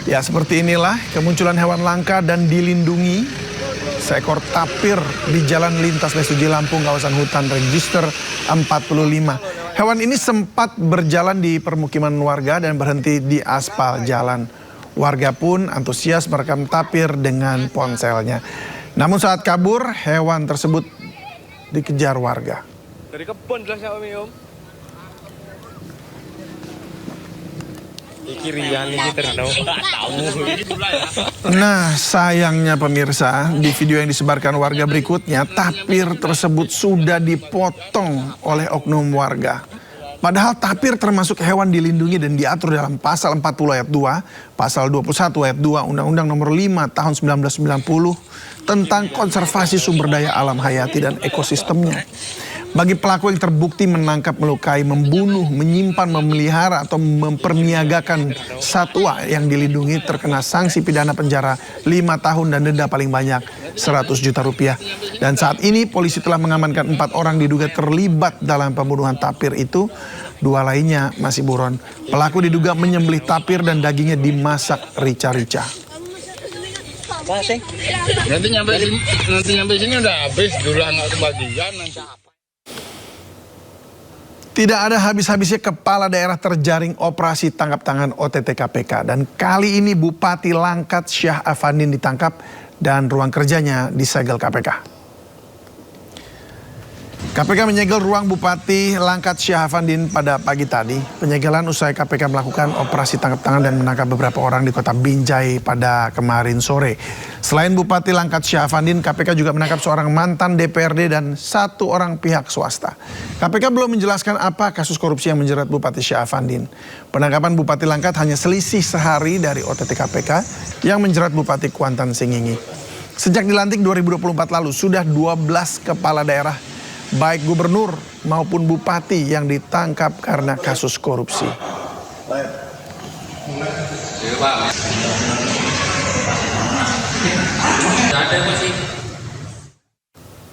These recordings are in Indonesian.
Ya, seperti inilah kemunculan hewan langka dan dilindungi. Seekor tapir di Jalan Lintas Mesuji Lampung, kawasan hutan register 45. Hewan ini sempat berjalan di permukiman warga dan berhenti di aspal jalan. Warga pun antusias merekam tapir dengan ponselnya. Namun saat kabur, hewan tersebut dikejar warga. Dari kebun jelasnya Om. Nah, sayangnya pemirsa, di video yang disebarkan warga berikutnya, tapir tersebut sudah dipotong oleh oknum warga. Padahal tapir termasuk hewan dilindungi dan diatur dalam pasal 40 ayat 2, pasal 21 ayat 2 Undang-Undang nomor 5 tahun 1990 tentang konservasi sumber daya alam hayati dan ekosistemnya. Bagi pelaku yang terbukti menangkap, melukai, membunuh, menyimpan, memelihara atau memperniagakan satwa yang dilindungi terkena sanksi pidana penjara 5 tahun dan denda paling banyak 100 juta rupiah. Dan saat ini polisi telah mengamankan 4 orang diduga terlibat dalam pembunuhan tapir itu. 2 lainnya masih buron. Pelaku diduga menyembelih tapir dan dagingnya dimasak rica-rica. Nanti nyampe sini udah habis, dulu nggak kebagian nanti. Tidak ada habis-habisnya kepala daerah terjaring operasi tangkap tangan OTT KPK. Dan kali ini Bupati Langkat Syah Afandin ditangkap dan ruang kerjanya disegel KPK. KPK menyegel ruang Bupati Langkat Syah Afandin pada pagi tadi. Penyegelan usai KPK melakukan operasi tangkap tangan dan menangkap beberapa orang di Kota Binjai pada kemarin sore. Selain Bupati Langkat Syah Afandin, KPK juga menangkap seorang mantan DPRD dan 1 orang pihak swasta. KPK belum menjelaskan apa kasus korupsi yang menjerat Bupati Syah Afandin. Penangkapan Bupati Langkat hanya selisih sehari dari OTT KPK yang menjerat Bupati Kuantan Sengingi. Sejak dilantik 2024 lalu, sudah 12 kepala daerah baik gubernur maupun bupati yang ditangkap karena kasus korupsi.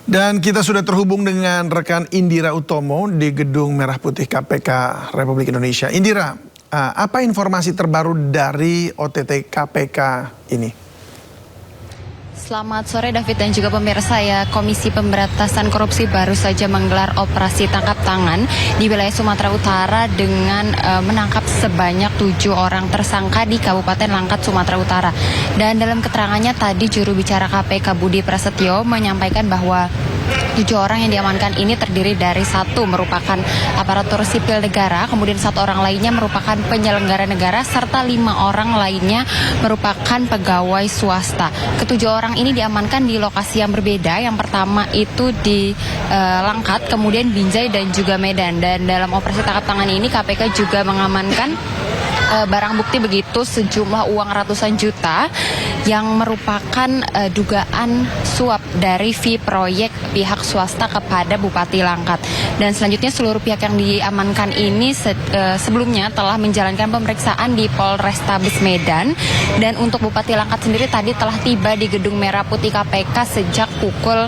Dan kita sudah terhubung dengan rekan Indira Utomo di Gedung Merah Putih KPK Republik Indonesia. Indira, apa informasi terbaru dari OTT KPK ini? Selamat sore David dan juga pemirsa ya. Komisi Pemberantasan Korupsi baru saja menggelar operasi tangkap tangan di wilayah Sumatera Utara dengan menangkap sebanyak 7 orang tersangka di Kabupaten Langkat, Sumatera Utara. Dan dalam keterangannya tadi juru bicara KPK Budi Prasetyo menyampaikan bahwa 7 orang yang diamankan ini terdiri dari 1 merupakan aparatur sipil negara, kemudian 1 orang lainnya merupakan penyelenggara negara, serta 5 orang lainnya merupakan pegawai swasta. Ketujuh orang ini diamankan di lokasi yang berbeda. Yang pertama itu di Langkat, kemudian Binjai dan juga Medan. Dan dalam operasi tangkap tangan ini KPK juga mengamankan barang bukti begitu sejumlah uang ratusan juta yang merupakan dugaan suap dari fee proyek pihak swasta kepada Bupati Langkat. Dan selanjutnya seluruh pihak yang diamankan ini sebelumnya telah menjalankan pemeriksaan di Polrestabes Medan. Dan untuk Bupati Langkat sendiri tadi telah tiba di Gedung Merah Putih KPK sejak pukul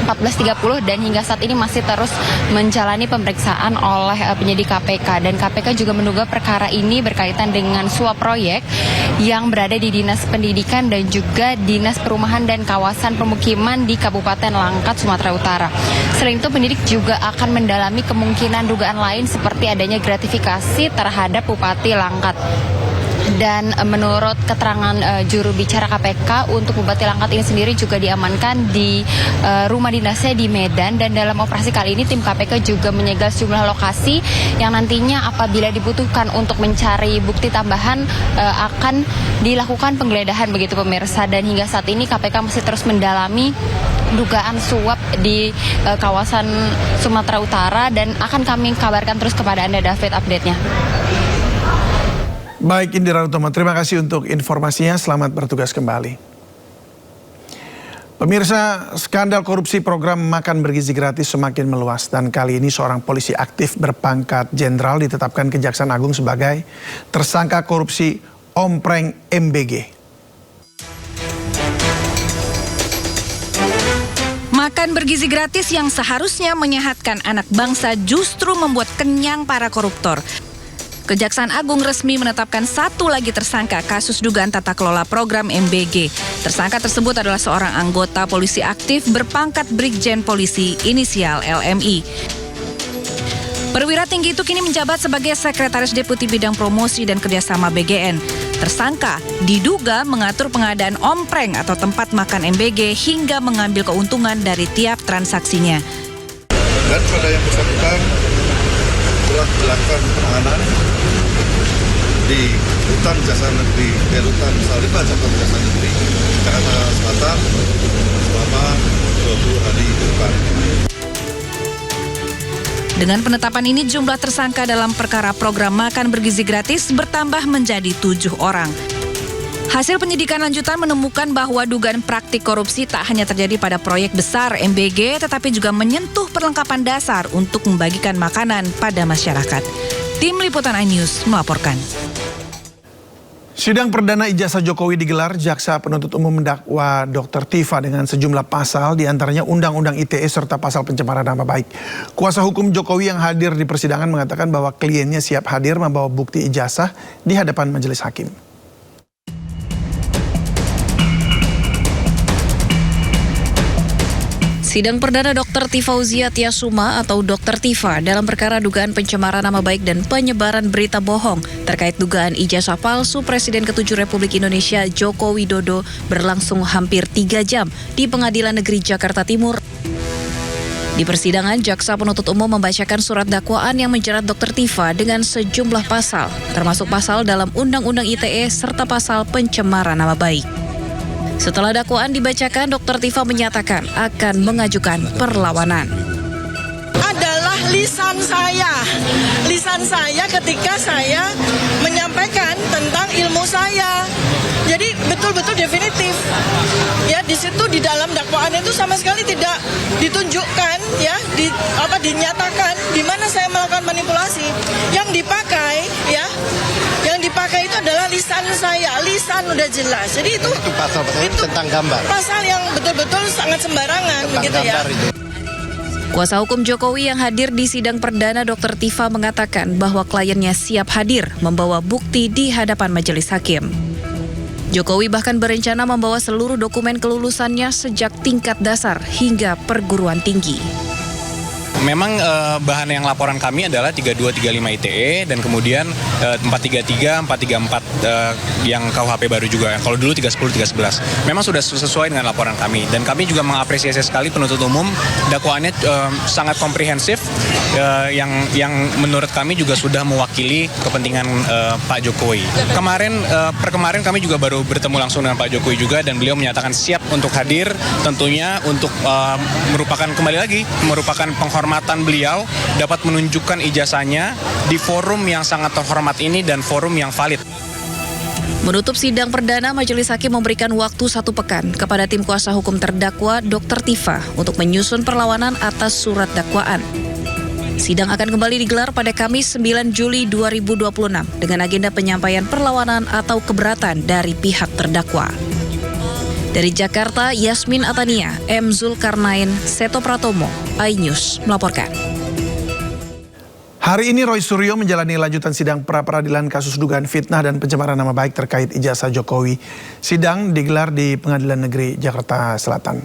14.30 dan hingga saat ini masih terus menjalani pemeriksaan oleh penyidik KPK. Dan KPK juga menduga perkara ini berkaitan dengan suap proyek yang berada di Dinas Pendidikan dan juga Dinas Perumahan dan Kawasan Pemukiman di Kabupaten Langkat, Sumatera Utara. Selain itu penyidik juga akan mendalami kemungkinan dugaan lain seperti adanya gratifikasi terhadap Bupati Langkat. Dan menurut keterangan juru bicara KPK, untuk Bupati Langkat ini sendiri juga diamankan di rumah dinasnya di Medan. Dan dalam operasi kali ini tim KPK juga menyegel sejumlah lokasi yang nantinya apabila dibutuhkan untuk mencari bukti tambahan akan dilakukan penggeledahan begitu pemirsa. Dan hingga saat ini KPK masih terus mendalami dugaan suap di kawasan Sumatera Utara dan akan kami kabarkan terus kepada Anda David update-nya. Baik Indira Utomo, terima kasih untuk informasinya. Selamat bertugas kembali. Pemirsa, skandal korupsi program makan bergizi gratis semakin meluas. Dan kali ini seorang polisi aktif berpangkat jenderal ditetapkan Kejaksaan Agung sebagai tersangka korupsi Ompreng MBG. Makan bergizi gratis yang seharusnya menyehatkan anak bangsa justru membuat kenyang para koruptor. Kejaksaan Agung resmi menetapkan satu lagi tersangka kasus dugaan tata kelola program MBG. Tersangka tersebut adalah seorang anggota polisi aktif berpangkat Brigjen Polisi inisial LMI. Perwira tinggi itu kini menjabat sebagai Sekretaris Deputi Bidang Promosi dan Kerjasama BGN. Tersangka diduga mengatur pengadaan ompreng atau tempat makan MBG hingga mengambil keuntungan dari tiap transaksinya. Dan pada yang bersangkutan telah dilakukan penahanan di Rutan Jasa Negeri, Rutan Salemba Cabang Jasa Negeri, Jakarta Selatan selama 20 hari ke depan. Dengan penetapan ini, jumlah tersangka dalam perkara program makan bergizi gratis bertambah menjadi 7 orang. Hasil penyidikan lanjutan menemukan bahwa dugaan praktik korupsi tak hanya terjadi pada proyek besar MBG, tetapi juga menyentuh perlengkapan dasar untuk membagikan makanan pada masyarakat. Tim Liputan iNews melaporkan. Sidang perdana ijazah Jokowi digelar. Jaksa penuntut umum mendakwa Dr. Tifa dengan sejumlah pasal, diantaranya Undang-Undang ITE serta pasal pencemaran nama baik. Kuasa hukum Jokowi yang hadir di persidangan mengatakan bahwa kliennya siap hadir membawa bukti ijazah di hadapan majelis hakim. Sidang perdana Dr. Tifauzia Tiasuma atau Dr. Tifa dalam perkara dugaan pencemaran nama baik dan penyebaran berita bohong terkait dugaan ijazah palsu Presiden ke-7 Republik Indonesia Joko Widodo berlangsung hampir 3 jam di Pengadilan Negeri Jakarta Timur. Di persidangan, jaksa penuntut umum membacakan surat dakwaan yang menjerat Dr. Tifa dengan sejumlah pasal, termasuk pasal dalam Undang-Undang ITE serta pasal pencemaran nama baik. Setelah dakwaan dibacakan, Dr. Tifa menyatakan akan mengajukan perlawanan. Adalah lisan saya ketika saya menyampaikan tentang ilmu saya. Jadi betul-betul definitif. Ya, di situ di dalam dakwaan itu sama sekali tidak ditunjukkan ya, dinyatakan di mana saya melakukan manipulasi. Yang dipakai itu adalah lisan saya, lisan udah jelas. Jadi itu Pasal itu tentang gambar. Pasal yang betul-betul sangat sembarangan begitu ya. Kuasa hukum Jokowi yang hadir di sidang perdana Dr. Tifa mengatakan bahwa kliennya siap hadir membawa bukti di hadapan majelis hakim. Jokowi bahkan berencana membawa seluruh dokumen kelulusannya sejak tingkat dasar hingga perguruan tinggi. Memang bahan yang laporan kami adalah 3235 ITE dan kemudian 433, 434 yang KUHP baru juga. Kalau dulu 310, 311. Memang sudah sesuai dengan laporan kami dan kami juga mengapresiasi sekali penuntut umum dakwaannya sangat komprehensif yang menurut kami juga sudah mewakili kepentingan Pak Jokowi. Kemarin kami juga baru bertemu langsung dengan Pak Jokowi juga dan beliau menyatakan siap untuk hadir tentunya untuk merupakan penghormatan beliau dapat menunjukkan ijazahnya di forum yang sangat terhormat ini dan forum yang valid. Menutup sidang perdana, majelis hakim memberikan waktu 1 pekan kepada tim kuasa hukum terdakwa Dr. Tifa untuk menyusun perlawanan atas surat dakwaan. Sidang akan kembali digelar pada Kamis 9 Juli 2026 dengan agenda penyampaian perlawanan atau keberatan dari pihak terdakwa. Dari Jakarta, Yasmin Atania, M. Zulkarnain, Seto Pratomo, iNews melaporkan. Hari ini Roy Suryo menjalani lanjutan sidang pra-peradilan kasus dugaan fitnah dan pencemaran nama baik terkait ijazah Jokowi. Sidang digelar di Pengadilan Negeri Jakarta Selatan.